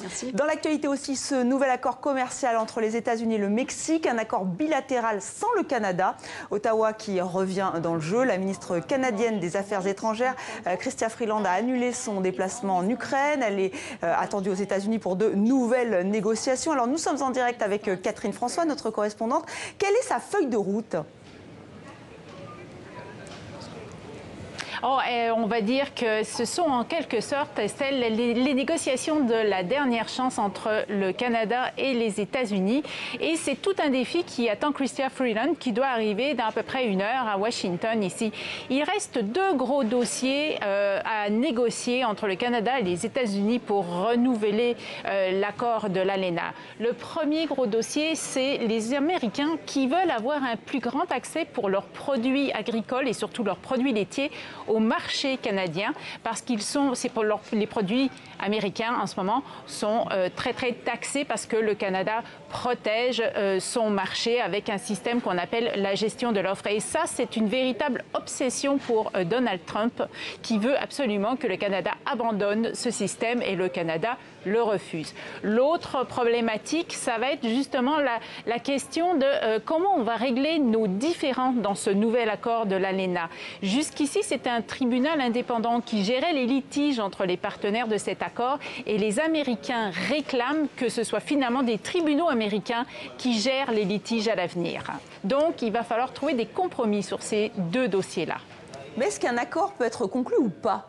Merci. Dans l'actualité aussi, ce nouvel accord commercial entre les États-Unis et le Mexique, un accord bilatéral sans le Canada. Ottawa qui revient dans le jeu. La ministre canadienne des Affaires étrangères, Chrystia Freeland, a annulé son déplacement en Ukraine. Elle est attendue aux États-Unis pour de nouvelles négociations. Alors nous sommes en direct avec Catherine François, notre correspondante. Quelle est sa feuille de route ? On va dire que ce sont en quelque sorte les négociations de la dernière chance entre le Canada et les États-Unis. Et c'est tout un défi qui attend Chrystia Freeland, qui doit arriver dans à peu près 1 heure à Washington ici. Il reste 2 gros dossiers à négocier entre le Canada et les États-Unis pour renouveler l'accord de l'ALENA. Le premier gros dossier, c'est les Américains qui veulent avoir un plus grand accès pour leurs produits agricoles et surtout leurs produits laitiers au marché canadien, parce les produits américains en ce moment sont très taxés parce que le Canada protège son marché avec un système qu'on appelle la gestion de l'offre. Et ça, c'est une véritable obsession pour Donald Trump, qui veut absolument que le Canada abandonne ce système et le Canada le refuse. L'autre problématique, ça va être justement la question de comment on va régler nos différends dans ce nouvel accord de l'ALENA. Jusqu'ici, c'était un tribunal indépendant qui gérait les litiges entre les partenaires de cet accord, et les Américains réclament que ce soit finalement des tribunaux américains qui gèrent les litiges à l'avenir. Donc, il va falloir trouver des compromis sur ces 2 dossiers-là. Mais est-ce qu'un accord peut être conclu ou pas ?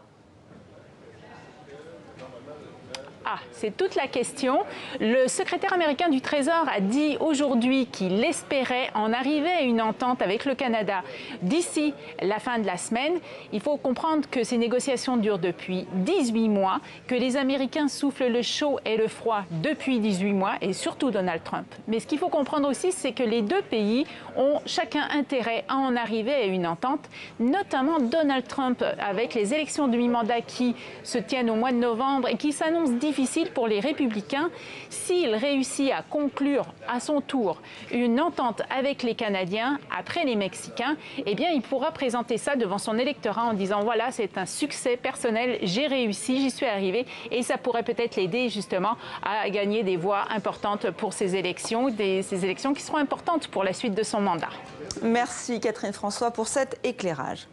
C'est toute la question. Le secrétaire américain du Trésor a dit aujourd'hui qu'il espérait en arriver à une entente avec le Canada d'ici la fin de la semaine. Il faut comprendre que ces négociations durent depuis 18 mois, que les Américains soufflent le chaud et le froid depuis 18 mois, et surtout Donald Trump. Mais ce qu'il faut comprendre aussi, c'est que les 2 pays ont chacun intérêt à en arriver à une entente, notamment Donald Trump avec les élections de mi-mandat qui se tiennent au mois de novembre et qui s'annoncent difficiles pour les républicains. S'il réussit à conclure à son tour une entente avec les Canadiens après les Mexicains, eh bien, il pourra présenter ça devant son électorat en disant voilà, c'est un succès personnel, j'ai réussi, j'y suis arrivé, et ça pourrait peut-être l'aider justement à gagner des voix importantes pour ces élections qui seront importantes pour la suite de son mandat. Merci Catherine François pour cet éclairage.